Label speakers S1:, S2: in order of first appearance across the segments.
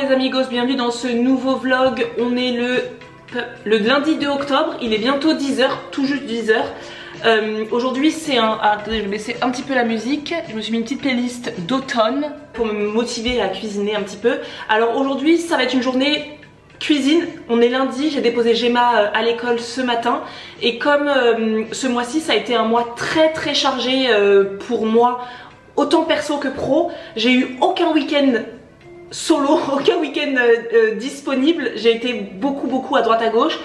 S1: les amigos, bienvenue dans ce nouveau vlog. On est le lundi 2 octobre, il est bientôt 10h, tout juste 10h. Aujourd'hui c'est je vais baisser un petit peu la musique. Je me suis mis une petite playlist d'automne pour me motiver à cuisiner un petit peu. Alors aujourd'hui ça va être une journée cuisine. On est lundi, j'ai déposé Gemma à l'école ce matin. Et comme ce mois-ci ça a été un mois très chargé pour moi, autant perso que pro, j'ai eu aucun week-end solo, aucun week-end disponible. J'ai été beaucoup à droite à gauche.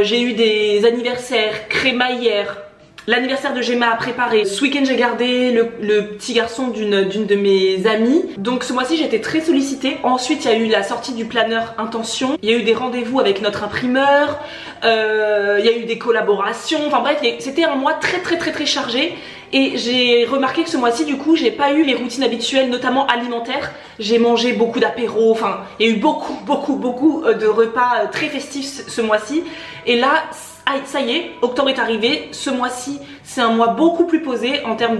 S1: J'ai eu des anniversaires, crémaillères, l'anniversaire de Gemma à préparer. Ce week-end j'ai gardé le petit garçon d'une de mes amies. Donc ce mois-ci j'ai été très sollicitée. Ensuite il y a eu la sortie du planeur Intention. Il y a eu des rendez-vous avec notre imprimeur. Il y a eu des collaborations. Enfin bref, c'était un mois très chargé. Et j'ai remarqué que ce mois-ci du coup j'ai pas eu les routines habituelles, notamment alimentaires. J'ai mangé beaucoup d'apéros, enfin il y a eu beaucoup de repas très festifs ce mois-ci. Et là ça y est, octobre est arrivé. Ce mois-ci c'est un mois beaucoup plus posé en termes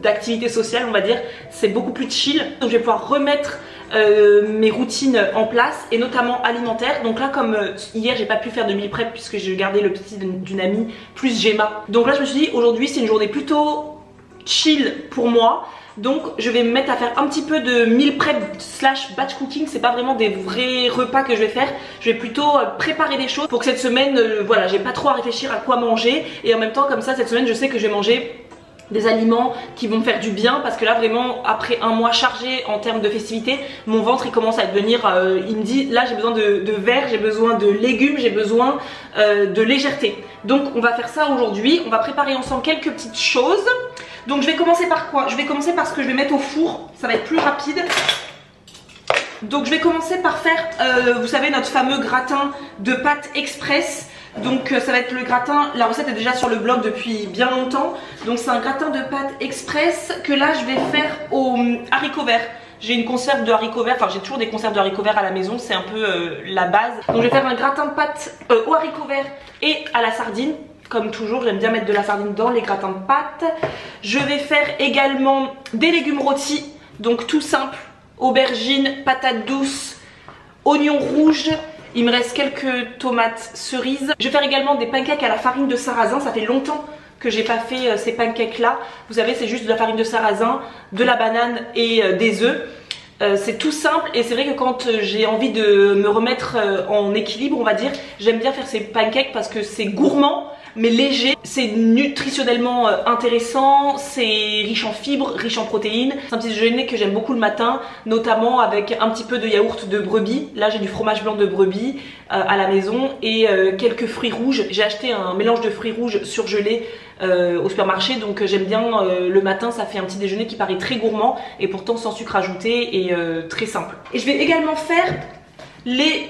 S1: d'activité sociale, on va dire. C'est beaucoup plus chill. Donc je vais pouvoir remettre mes routines en place, et notamment alimentaires. Donc là comme hier j'ai pas pu faire de meal prep puisque j'ai gardé le petit d'une amie plus Gemma. Donc là je me suis dit aujourd'hui c'est une journée plutôt chill pour moi. Donc je vais me mettre à faire un petit peu de meal prep slash batch cooking. C'est pas vraiment des vrais repas que je vais faire. Je vais plutôt préparer des choses pour que cette semaine, voilà, j'ai pas trop à réfléchir à quoi manger. Et en même temps comme ça cette semaine je sais que je vais manger des aliments qui vont me faire du bien, parce que là vraiment après un mois chargé en termes de festivités, mon ventre il commence à devenir, il me dit là j'ai besoin de verre, j'ai besoin de légumes, j'ai besoin de légèreté. Donc on va faire ça aujourd'hui, on va préparer ensemble quelques petites choses. Donc je vais commencer par quoi? Je vais commencer par ce que je vais mettre au four, ça va être plus rapide. Donc je vais commencer par faire, vous savez, notre fameux gratin de pâtes express. Donc ça va être le gratin, la recette est déjà sur le blog depuis bien longtemps. Donc c'est un gratin de pâtes express que là je vais faire aux haricots verts. J'ai une conserve de haricots verts, enfin j'ai toujours des conserves de haricots verts à la maison, c'est un peu la base. Donc je vais faire un gratin de pâtes aux haricots verts et à la sardine. Comme toujours, j'aime bien mettre de la sardine dans les gratins de pâtes. Je vais faire également des légumes rôtis, donc tout simple. Aubergines, patates douces, oignons rouges. Il me reste quelques tomates cerises. Je vais faire également des pancakes à la farine de sarrasin. Ça fait longtemps que j'ai pas fait ces pancakes là. Vous savez, c'est juste de la farine de sarrasin, de la banane et des œufs. C'est tout simple, et c'est vrai que quand j'ai envie de me remettre en équilibre, on va dire, j'aime bien faire ces pancakes parce que c'est gourmand mais léger, c'est nutritionnellement intéressant, c'est riche en fibres, riche en protéines. C'est un petit déjeuner que j'aime beaucoup le matin, notamment avec un petit peu de yaourt de brebis. Là j'ai du fromage blanc de brebis à la maison et quelques fruits rouges. J'ai acheté un mélange de fruits rouges surgelés au supermarché, donc j'aime bien le matin, ça fait un petit déjeuner qui paraît très gourmand et pourtant sans sucre ajouté et très simple. Et je vais également faire les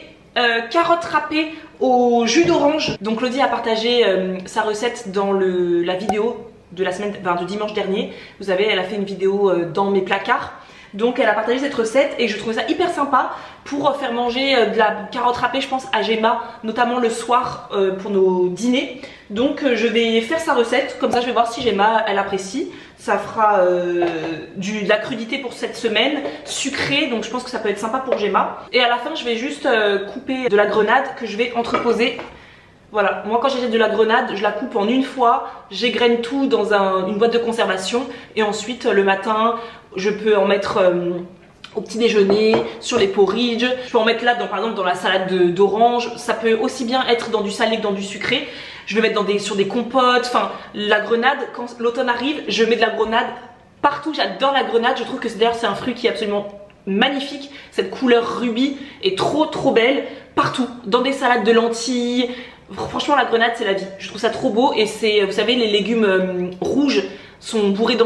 S1: carottes râpées au jus d'orange. Donc Claudie a partagé sa recette dans la vidéo de la semaine, de dimanche dernier. Vous savez, elle a fait une vidéo dans mes placards. Donc elle a partagé cette recette et je trouvais ça hyper sympa pour faire manger de la carotte râpée, je pense, à Gemma, notamment le soir pour nos dîners. Donc je vais faire sa recette, comme ça je vais voir si Gemma elle apprécie. Ça fera de la crudité pour cette semaine, sucré, donc je pense que ça peut être sympa pour Gemma. Et à la fin je vais juste couper de la grenade que je vais entreposer. Voilà, moi quand j'achète de la grenade, je la coupe en une fois, j'égrène tout dans une boîte de conservation et ensuite le matin je peux en mettre au petit déjeuner, sur les porridge. Je peux en mettre là par exemple dans la salade d'orange. Ça peut aussi bien être dans du salé que dans du sucré. Je vais mettre sur des compotes. Enfin, la grenade, quand l'automne arrive, je mets de la grenade partout. J'adore la grenade, je trouve que d'ailleurs c'est un fruit qui est absolument magnifique. Cette couleur rubis est trop belle. Partout, dans des salades de lentilles. Franchement la grenade c'est la vie, je trouve ça trop beau. Et c'est, vous savez, les légumes rouges sont bourrés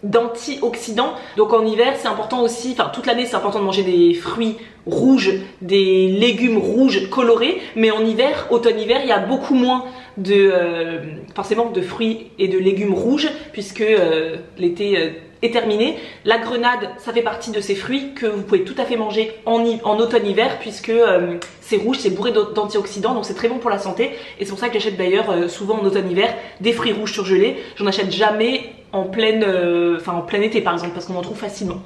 S1: d'antioxydants, donc en hiver c'est important aussi, enfin toute l'année c'est important de manger des fruits rouges, des légumes rouges colorés, mais en hiver, automne-hiver, il y a beaucoup moins forcément de fruits et de légumes rouges puisque l'été est terminé. La grenade, ça fait partie de ces fruits que vous pouvez tout à fait manger en automne-hiver puisque c'est rouge, c'est bourré d'antioxydants, donc c'est très bon pour la santé. Et c'est pour ça que j'achète d'ailleurs souvent en automne-hiver des fruits rouges surgelés. J'en achète jamais en plein été par exemple parce qu'on en trouve facilement.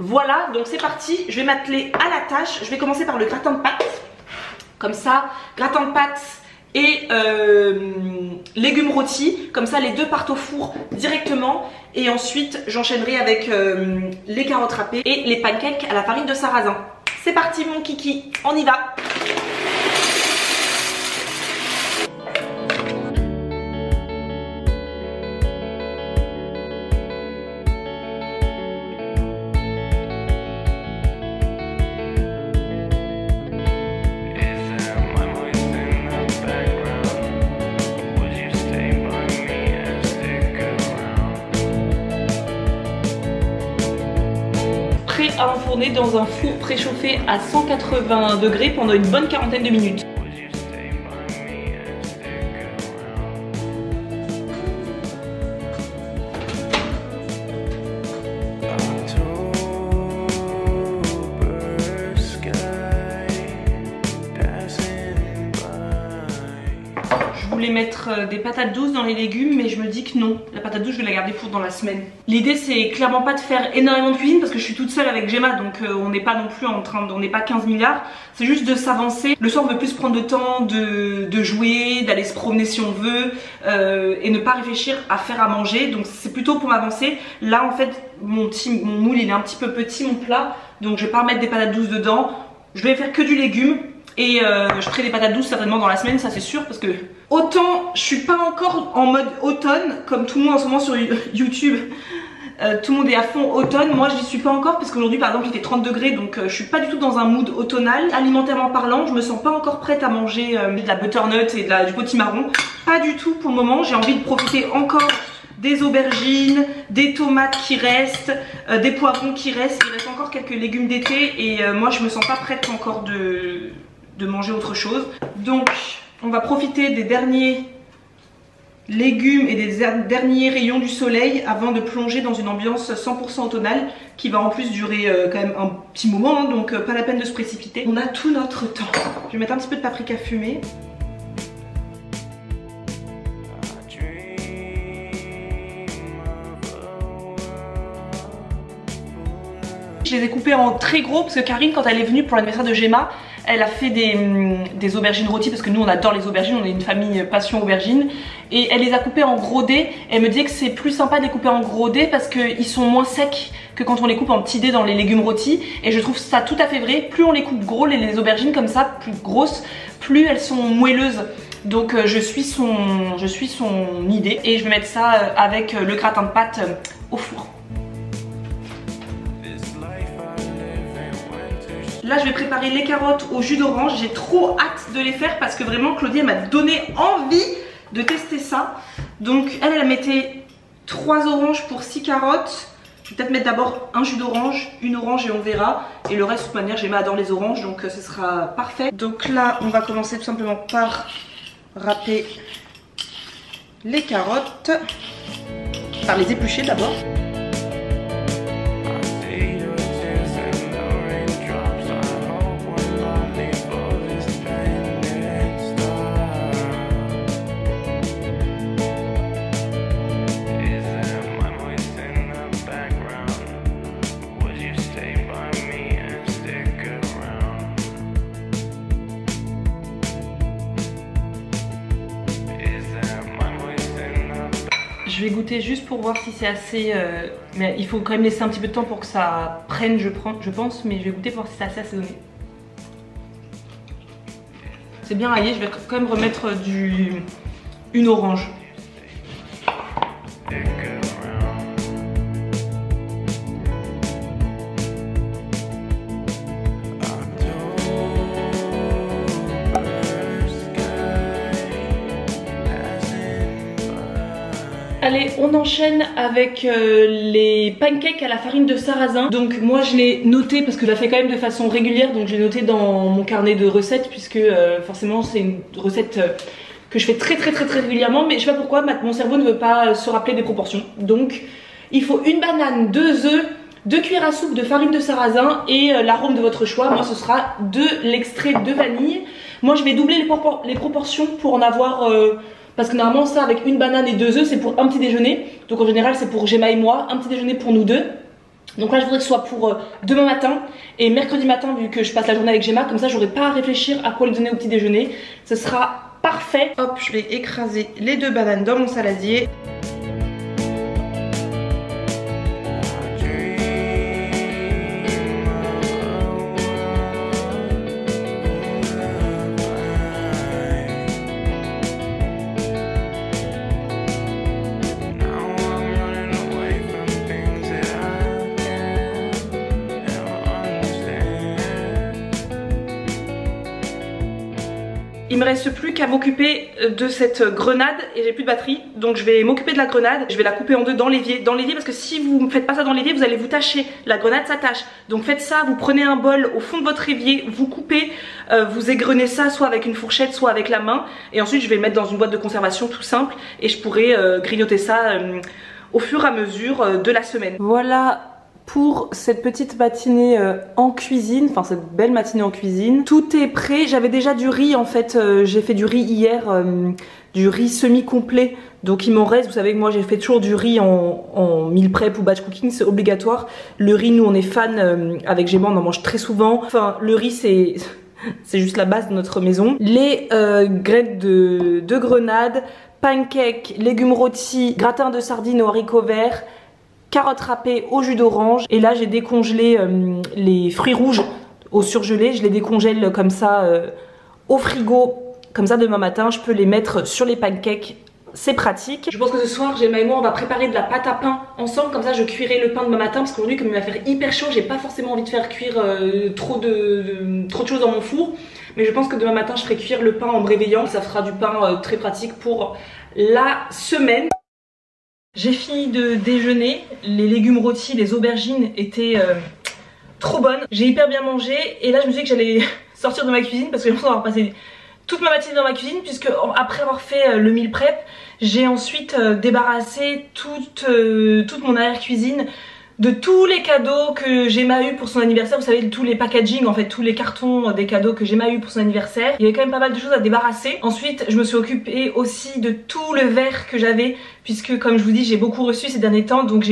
S1: Voilà, donc c'est parti, je vais m'atteler à la tâche. Je vais commencer par le gratin de pâtes. Comme ça, gratin de pâtes et légumes rôtis. Comme ça, les deux partent au four directement. Et ensuite, j'enchaînerai avec les carottes râpées et les pancakes à la farine de sarrasin. C'est parti mon kiki, on y va! À enfourner dans un four préchauffé à 180 degrés pendant une bonne quarantaine de minutes. Je voulais mettre des patates douces dans les légumes, mais je me dis que non, la patate douce je vais la garder pour dans la semaine. L'idée c'est clairement pas de faire énormément de cuisine parce que je suis toute seule avec Gemma, donc on n'est pas non plus on n'est pas 15 milliards, c'est juste de s'avancer. Le soir on veut plus prendre le temps de jouer, d'aller se promener si on veut et ne pas réfléchir à faire à manger, donc c'est plutôt pour m'avancer. Là en fait mon moule il est un petit peu petit, mon plat, donc je vais pas remettre des patates douces dedans, je vais faire que du légume. Et je ferai des patates douces certainement dans la semaine, ça c'est sûr, parce que autant je suis pas encore en mode automne comme tout le monde en ce moment sur YouTube, tout le monde est à fond automne, moi je n'y suis pas encore parce qu'aujourd'hui par exemple il fait 30 degrés, donc je suis pas du tout dans un mood automnal. Alimentairement parlant, je me sens pas encore prête à manger de la butternut et du potimarron, pas du tout pour le moment. J'ai envie de profiter encore des aubergines, des tomates qui restent, des poivrons qui restent, il reste encore quelques légumes d'été et moi je me sens pas prête encore de manger autre chose. Donc on va profiter des derniers légumes et des derniers rayons du soleil avant de plonger dans une ambiance 100% automnale qui va en plus durer quand même un petit moment, hein, donc pas la peine de se précipiter. On a tout notre temps. Je vais mettre un petit peu de paprika fumé. Je les ai coupés en très gros parce que Karine, quand elle est venue pour l'anniversaire de Gemma, elle a fait des aubergines rôties parce que nous on adore les aubergines, on est une famille passion aubergines, et elle les a coupées en gros dés. Elle me disait que c'est plus sympa de les couper en gros dés parce qu'ils sont moins secs que quand on les coupe en petits dés dans les légumes rôtis, et je trouve ça tout à fait vrai. Plus on les coupe gros, les aubergines comme ça, plus grosses, plus elles sont moelleuses. Donc je suis son idée et je vais mettre ça avec le gratin de pâtes au four. Là je vais préparer les carottes au jus d'orange, j'ai trop hâte de les faire parce que vraiment Claudie m'a donné envie de tester ça. Donc elle mettait 3 oranges pour 6 carottes. Je vais peut-être mettre d'abord un jus d'orange, une orange et on verra. Et le reste de toute manière Gemma adore les oranges donc ce sera parfait. Donc là on va commencer tout simplement par râper les carottes, par les éplucher d'abord. Je vais goûter juste pour voir si c'est assez, mais il faut quand même laisser un petit peu de temps pour que ça prenne, je pense, mais je vais goûter pour voir si c'est assez assaisonné. C'est bien raillé, je vais quand même remettre une orange. Allez, on enchaîne avec les pancakes à la farine de sarrasin. Donc moi je l'ai noté parce que je la fais quand même de façon régulière, donc je l'ai noté dans mon carnet de recettes puisque forcément c'est une recette que je fais très régulièrement, mais je sais pas pourquoi mon cerveau ne veut pas se rappeler des proportions. Donc il faut une banane, 2 œufs, 2 cuillères à soupe de farine de sarrasin et l'arôme de votre choix. Moi ce sera de l'extrait de vanille. Moi je vais doubler les proportions pour en avoir... parce que normalement ça avec une banane et 2 œufs c'est pour un petit déjeuner. Donc en général c'est pour Gemma et moi, un petit déjeuner pour nous deux. Donc là je voudrais que ce soit pour demain matin et mercredi matin, vu que je passe la journée avec Gemma, comme ça j'aurai pas à réfléchir à quoi lui donner au petit déjeuner. Ce sera parfait. Hop, je vais écraser les 2 bananes dans mon saladier. Il me reste plus qu'à m'occuper de cette grenade et j'ai plus de batterie, donc je vais m'occuper de la grenade. Je vais la couper en 2 dans l'évier, parce que si vous ne faites pas ça dans l'évier, vous allez vous tâcher. La grenade s'attache, donc faites ça. Vous prenez un bol au fond de votre évier, vous coupez, vous égrenez ça soit avec une fourchette, soit avec la main, et ensuite je vais le mettre dans une boîte de conservation tout simple et je pourrai grignoter ça au fur et à mesure de la semaine. Voilà pour cette petite matinée en cuisine, enfin cette belle matinée en cuisine. Tout est prêt, j'avais déjà du riz en fait, j'ai fait du riz hier, du riz semi-complet, donc il m'en reste. Vous savez que moi j'ai fait toujours du riz en meal prep ou batch cooking, c'est obligatoire. Le riz, nous on est fan, avec Gemma on en mange très souvent, enfin le riz c'est juste la base de notre maison. Les graines de grenade, pancakes, légumes rôtis, gratin de sardines aux haricots verts, carottes râpées au jus d'orange. Et là j'ai décongelé les fruits rouges au surgelé, je les décongèle comme ça au frigo, comme ça demain matin je peux les mettre sur les pancakes, c'est pratique. Je pense que ce soir Gemma et moi on va préparer de la pâte à pain ensemble, comme ça je cuirai le pain demain matin, parce qu'aujourd'hui comme il va faire hyper chaud, j'ai pas forcément envie de faire cuire trop de choses dans mon four, mais je pense que demain matin je ferai cuire le pain en me réveillant, ça fera du pain très pratique pour la semaine. J'ai fini de déjeuner, les légumes rôtis, les aubergines étaient trop bonnes. J'ai hyper bien mangé et là je me suis dit que j'allais sortir de ma cuisine parce que j'ai l'impression d'avoir passé toute ma matinée dans ma cuisine, puisque après avoir fait le meal prep, j'ai ensuite débarrassé toute mon arrière-cuisine de tous les cadeaux que Gemma a eu pour son anniversaire. Vous savez, tous les packaging, en fait tous les cartons des cadeaux que Gemma a eu pour son anniversaire. Il y avait quand même pas mal de choses à débarrasser. Ensuite je me suis occupée aussi de tout le verre que j'avais, puisque comme je vous dis j'ai beaucoup reçu ces derniers temps, donc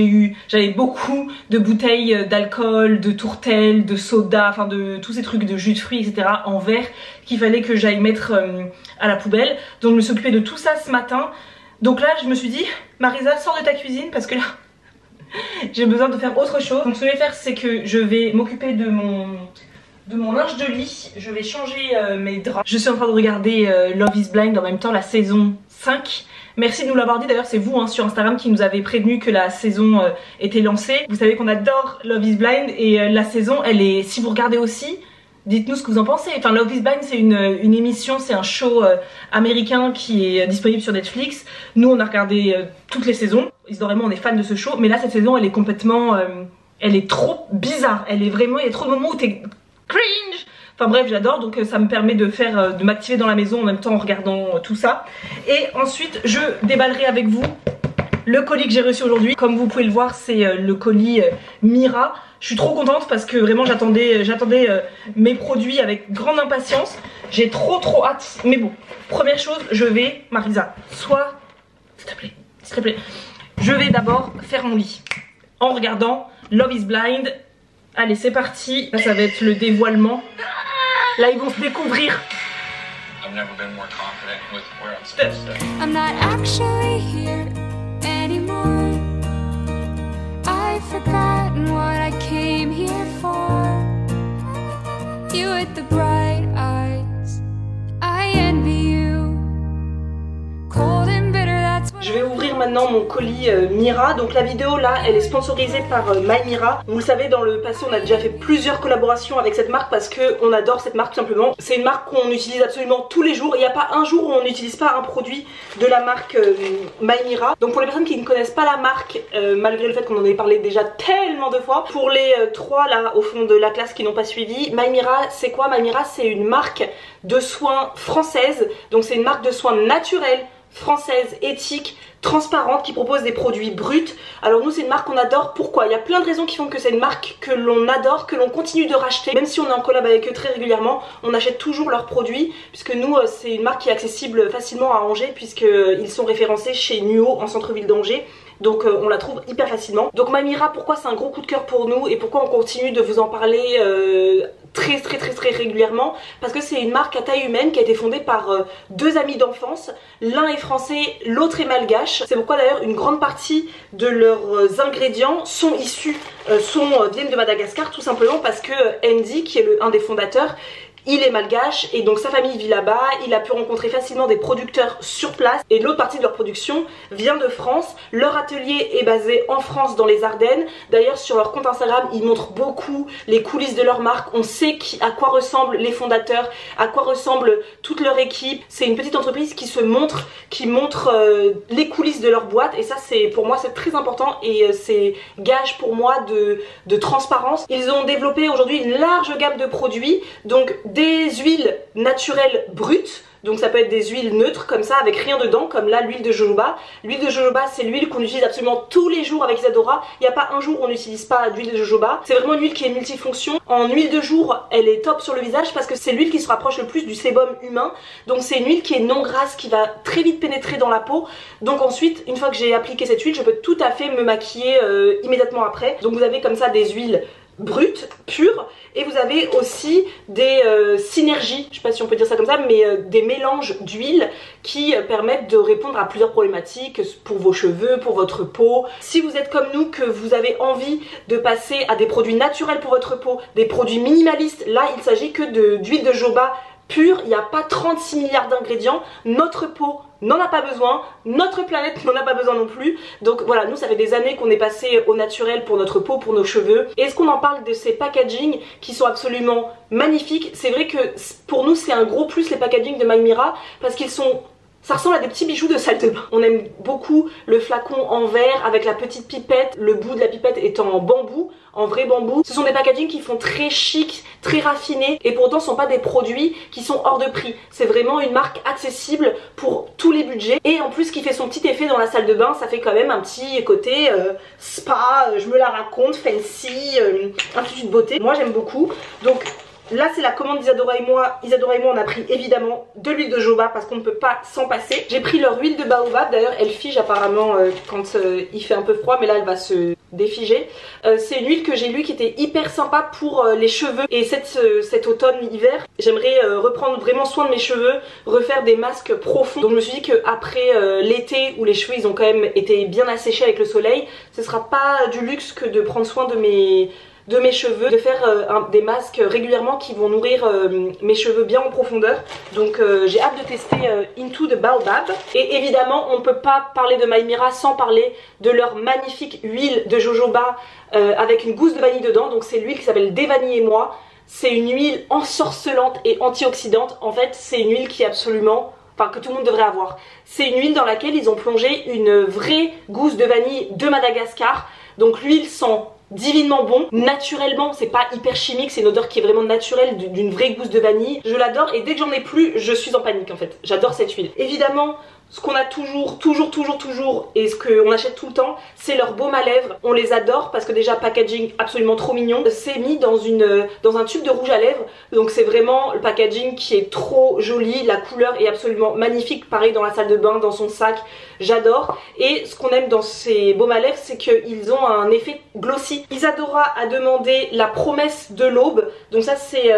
S1: j'avais beaucoup de bouteilles d'alcool, de tourtelles, de soda, enfin de tous ces trucs de jus de fruits etc. en verre qu'il fallait que j'aille mettre à la poubelle. Donc je me suis occupée de tout ça ce matin. Donc là je me suis dit, Marisa, sors de ta cuisine parce que là j'ai besoin de faire autre chose. Donc ce que je vais faire, c'est que je vais m'occuper de mon linge de lit. Je vais changer mes draps. Je suis en train de regarder Love is Blind, en même temps la saison 5. Merci de nous l'avoir dit, d'ailleurs c'est vous sur Instagram qui nous avez prévenu que la saison était lancée. Vous savez qu'on adore Love is Blind et la saison elle est, si vous regardez aussi, dites-nous ce que vous en pensez. Enfin, Love is Blind c'est une émission, c'est un show américain qui est disponible sur Netflix. Nous on a regardé toutes les saisons. Vraiment on est fan de ce show, mais là cette saison elle est complètement elle est trop bizarre. Elle est vraiment, il y a trop de moments où t'es cringe. Enfin bref, j'adore, donc ça me permet de m'activer dans la maison en même temps en regardant tout ça. Et ensuite je déballerai avec vous le colis que j'ai reçu aujourd'hui. Comme vous pouvez le voir, c'est le colis Mira. Je suis trop contente parce que vraiment j'attendais mes produits avec grande impatience. J'ai trop hâte. Mais bon, première chose, je vais, Marisa, s'il te plaît, je vais d'abord faire mon lit en regardant Love is Blind. Allez, c'est parti. Là, ça va être le dévoilement. Là, ils vont se découvrir.
S2: I'm not actually here anymore. I've forgotten what I came here for. You with the bright eyes, I envy you. Cold and bitter, that's what.
S1: Je vais ouvrir maintenant mon colis Mira. Donc la vidéo là elle est sponsorisée par My Mira. Vous le savez, dans le passé on a déjà fait plusieurs collaborations avec cette marque parce qu'on adore cette marque tout simplement. C'est une marque qu'on utilise absolument tous les jours. Il n'y a pas un jour où on n'utilise pas un produit de la marque My Mira. Donc pour les personnes qui ne connaissent pas la marque, malgré le fait qu'on en ait parlé déjà tellement de fois, pour les 3 là au fond de la classe qui n'ont pas suivi, My Mira c'est quoi? My Mira c'est une marque de soins française. Donc c'est une marque de soins naturels, française, éthique, transparente, qui propose des produits bruts. Alors nous c'est une marque qu'on adore. Pourquoi? Il y a plein de raisons qui font que c'est une marque que l'on adore, que l'on continue de racheter. Même si on est en collab avec eux très régulièrement, on achète toujours leurs produits, puisque nous c'est une marque qui est accessible facilement à Angers, puisqu'ils sont référencés chez Nuo en centre-ville d'Angers. donc on la trouve hyper facilement. Donc Maymira, pourquoi c'est un gros coup de cœur pour nous et pourquoi on continue de vous en parler très régulièrement, parce que c'est une marque à taille humaine qui a été fondée par deux amis d'enfance, l'un est français, l'autre est malgache. C'est pourquoi d'ailleurs une grande partie de leurs ingrédients sont issus, viennent de Madagascar, tout simplement parce que Andy, qui est un des fondateurs, il est malgache et donc sa famille vit là-bas, il a pu rencontrer facilement des producteurs sur place et l'autre partie de leur production vient de France. Leur atelier est basé en France dans les Ardennes. D'ailleurs sur leur compte Instagram ils montrent beaucoup les coulisses de leur marque, on sait à quoi ressemblent les fondateurs, à quoi ressemble toute leur équipe. C'est une petite entreprise qui se montre, qui montre les coulisses de leur boîte et ça c'est pour moi c'est très important et c'est gage pour moi de transparence. Ils ont développé aujourd'hui une large gamme de produits, donc des huiles naturelles brutes, donc ça peut être des huiles neutres comme ça avec rien dedans, comme là l'huile de jojoba. L'huile de jojoba c'est l'huile qu'on utilise absolument tous les jours avec Isadora, il n'y a pas un jour où on n'utilise pas d'huile de jojoba. C'est vraiment une huile qui est multifonction. En huile de jour elle est top sur le visage parce que c'est l'huile qui se rapproche le plus du sébum humain, donc c'est une huile qui est non grasse, qui va très vite pénétrer dans la peau. Donc ensuite une fois que j'ai appliqué cette huile je peux tout à fait me maquiller immédiatement après. Donc vous avez comme ça des huiles brutes, pures, et vous avez aussi des synergies, je sais pas si on peut dire ça comme ça, mais des mélanges d'huile qui permettent de répondre à plusieurs problématiques pour vos cheveux, pour votre peau. Si vous êtes comme nous, que vous avez envie de passer à des produits naturels pour votre peau, des produits minimalistes, là il s'agit que d'huile de jojoba pure, il n'y a pas 36 milliards d'ingrédients, notre peau n'en a pas besoin, notre planète n'en a pas besoin non plus. Donc voilà, nous ça fait des années qu'on est passé au naturel pour notre peau, pour nos cheveux. Et est-ce qu'on en parle de ces packaging qui sont absolument magnifiques? C'est vrai que pour nous c'est un gros plus les packaging de Maymira parce qu'ils sont... ça ressemble à des petits bijoux de salle de bain. On aime beaucoup le flacon en verre avec la petite pipette, le bout de la pipette étant en bambou, en vrai bambou. Ce sont des packaging qui font très chic, très raffinés et pourtant ce ne sont pas des produits qui sont hors de prix. C'est vraiment une marque accessible pour tous les budgets et en plus qui fait son petit effet dans la salle de bain, ça fait quand même un petit côté spa, je me la raconte, fancy, un petit de beauté. Moi j'aime beaucoup. Donc là c'est la commande d'Isadora et moi. Isadora et moi on a pris évidemment de l'huile de jojoba parce qu'on ne peut pas s'en passer. J'ai pris leur huile de baobab, d'ailleurs elle fige apparemment quand il fait un peu froid, mais là elle va se défiger. C'est une huile que j'ai lue qui était hyper sympa pour les cheveux et cet automne-hiver j'aimerais reprendre vraiment soin de mes cheveux, refaire des masques profonds. Donc je me suis dit qu'après l'été où les cheveux ils ont quand même été bien asséchés avec le soleil, ce sera pas du luxe que de prendre soin de mes cheveux, de faire des masques régulièrement qui vont nourrir mes cheveux bien en profondeur. Donc j'ai hâte de tester Into the Baobab. Et évidemment on ne peut pas parler de Maymira sans parler de leur magnifique huile de jojoba avec une gousse de vanille dedans. Donc c'est l'huile qui s'appelle Des vanilles et moi. C'est une huile ensorcelante et antioxydante. En fait c'est une huile qui est absolument... enfin que tout le monde devrait avoir. C'est une huile dans laquelle ils ont plongé une vraie gousse de vanille de Madagascar. Donc l'huile sent divinement bon, naturellement, c'est pas hyper chimique, c'est une odeur qui est vraiment naturelle d'une vraie gousse de vanille. Je l'adore et dès que j'en ai plus, je suis en panique en fait. J'adore cette huile. Évidemment, ce qu'on a toujours et ce qu'on achète tout le temps, c'est leur baume à lèvres. On les adore parce que déjà packaging absolument trop mignon. C'est mis dans un tube de rouge à lèvres, donc c'est vraiment le packaging qui est trop joli. La couleur est absolument magnifique, pareil dans la salle de bain, dans son sac, j'adore. Et ce qu'on aime dans ces baumes à lèvres, c'est qu'ils ont un effet glossy. Isadora a demandé la promesse de l'aube, donc ça c'est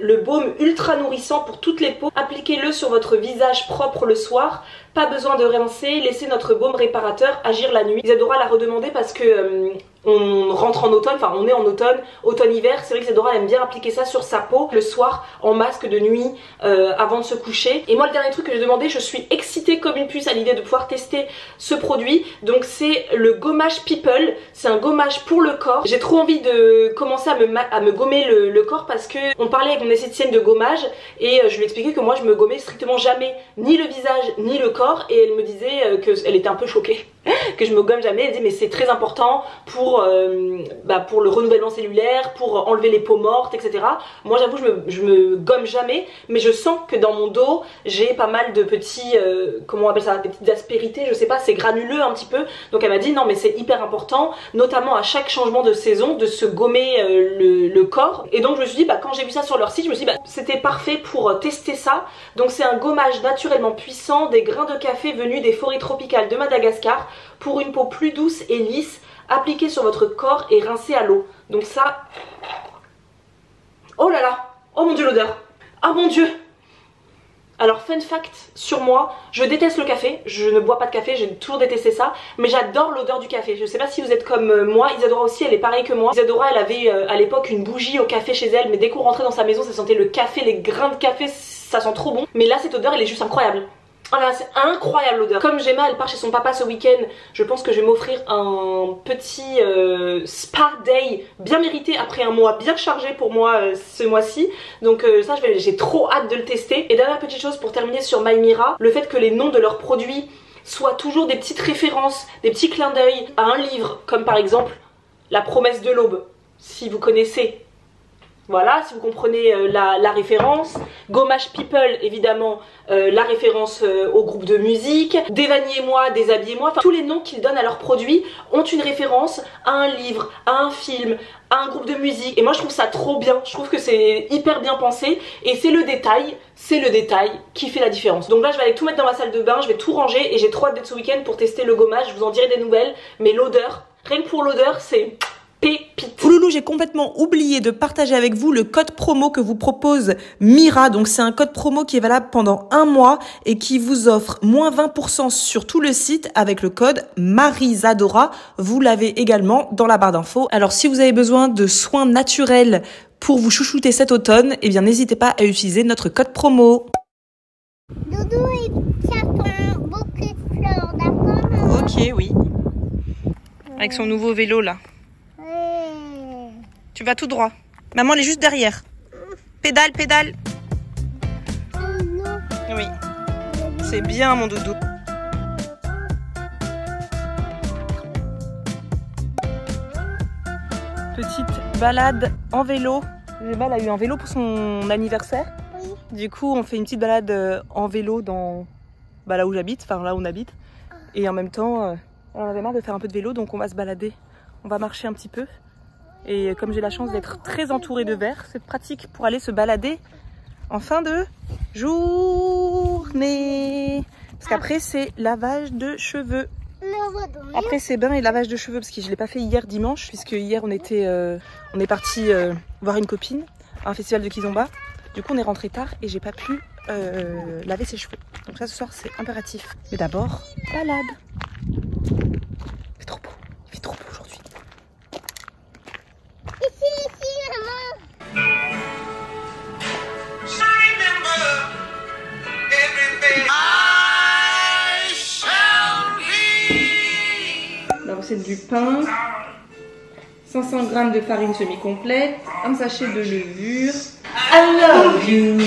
S1: le baume ultra nourrissant pour toutes les peaux. Appliquez-le sur votre visage propre le soir. Pas besoin de rincer, laissez notre baume réparateur agir la nuit. Isadora l'a redemandé parce que on rentre en automne, enfin on est en automne, automne-hiver. C'est vrai que Isadora aime bien appliquer ça sur sa peau le soir en masque de nuit avant de se coucher. Et moi le dernier truc que j'ai demandé, je suis excitée comme une puce à l'idée de pouvoir tester ce produit. Donc c'est le gommage People, c'est un gommage pour le corps. J'ai trop envie de commencer à me gommer le corps parce que on parlait avec mon esthéticienne de gommage et je lui expliquais que moi je me gommais strictement jamais ni le visage ni le corps et elle me disait qu'elle était un peu choquée que je me gomme jamais. Elle dit mais c'est très important pour le renouvellement cellulaire, pour enlever les peaux mortes, etc. Moi j'avoue je me gomme jamais, mais je sens que dans mon dos j'ai pas mal de petits comment on appelle ça, des petites aspérités, je sais pas, c'est granuleux un petit peu. Donc elle m'a dit non mais c'est hyper important, notamment à chaque changement de saison, de se gommer le corps. Et donc je me suis dit quand j'ai vu ça sur leur site, je me suis dit c'était parfait pour tester ça. Donc c'est un gommage naturellement puissant, des grains de café venus des forêts tropicales de Madagascar. pour une peau plus douce et lisse. Appliquez sur votre corps et rincez à l'eau. Donc ça... Oh là là! Oh mon dieu l'odeur! Oh mon dieu! Alors fun fact sur moi, je déteste le café, je ne bois pas de café, j'ai toujours détesté ça, mais j'adore l'odeur du café. Je sais pas si vous êtes comme moi, Isadora aussi, elle est pareille que moi. Isadora, elle avait à l'époque une bougie au café chez elle, mais dès qu'on rentrait dans sa maison, ça sentait le café, les grains de café, ça sent trop bon. Mais là, cette odeur, elle est juste incroyable. Oh là, c'est incroyable l'odeur. Comme Gemma, elle part chez son papa ce week-end, je pense que je vais m'offrir un petit spa day bien mérité après un mois bien chargé pour moi ce mois-ci. Donc ça, j'ai trop hâte de le tester. Et dernière petite chose pour terminer sur Mymira, le fait que les noms de leurs produits soient toujours des petites références, des petits clins d'œil à un livre, comme par exemple La promesse de l'aube, si vous connaissez. Voilà, si vous comprenez la référence. Gommage People, évidemment, la référence au groupe de musique. Dévaniez-moi, déshabillez-moi. Enfin, tous les noms qu'ils donnent à leurs produits ont une référence à un livre, à un film, à un groupe de musique. Et moi, je trouve ça trop bien. Je trouve que c'est hyper bien pensé. Et c'est le détail qui fait la différence. Donc là, je vais aller tout mettre dans ma salle de bain, je vais tout ranger. Et j'ai trop hâte d'être ce week-end pour tester le gommage. Je vous en dirai des nouvelles. Mais l'odeur, rien que pour l'odeur, c'est... pépite. Pouloulou, j'ai complètement oublié de partager avec vous le code promo que vous propose Mira. Donc c'est un code promo qui est valable pendant un mois et qui vous offre moins 20% sur tout le site avec le code Marisadora. Vous l'avez également dans la barre d'infos. Alors si vous avez besoin de soins naturels pour vous chouchouter cet automne, eh bien n'hésitez pas à utiliser notre code promo.
S3: Doudou, il prend beaucoup de fleurs, d'accord?
S1: Ok, oui. Avec son nouveau vélo là. Tu vas tout droit. Maman, elle est juste derrière. Pédale, pédale.
S3: Oh non.
S1: Oui. C'est bien, mon doudou. Petite balade en vélo. Gemma, elle a eu un vélo pour son anniversaire.
S3: Oui.
S1: Du coup, on fait une petite balade en vélo dans là où j'habite, enfin là où on habite. Et en même temps, on avait marre de faire un peu de vélo, donc on va se balader. On va marcher un petit peu. Et comme j'ai la chance d'être très entourée de verre, c'est pratique pour aller se balader en fin de journée. Parce qu'après, c'est lavage de cheveux. Après, c'est bain et lavage de cheveux, parce que je ne l'ai pas fait hier dimanche, puisque hier, on est parti voir une copine à un festival de Kizomba. Du coup, on est rentré tard et j'ai pas pu laver ses cheveux. Donc ça, ce soir, c'est impératif. Mais d'abord, balade. Il fait trop beau. Il fait trop beau aujourd'hui.
S3: Ici, maman.
S1: La recette du pain, 500 g de farine semi-complète, un sachet de levure. I love you.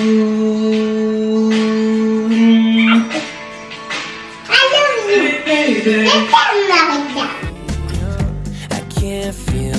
S3: I love you.
S4: I can't feel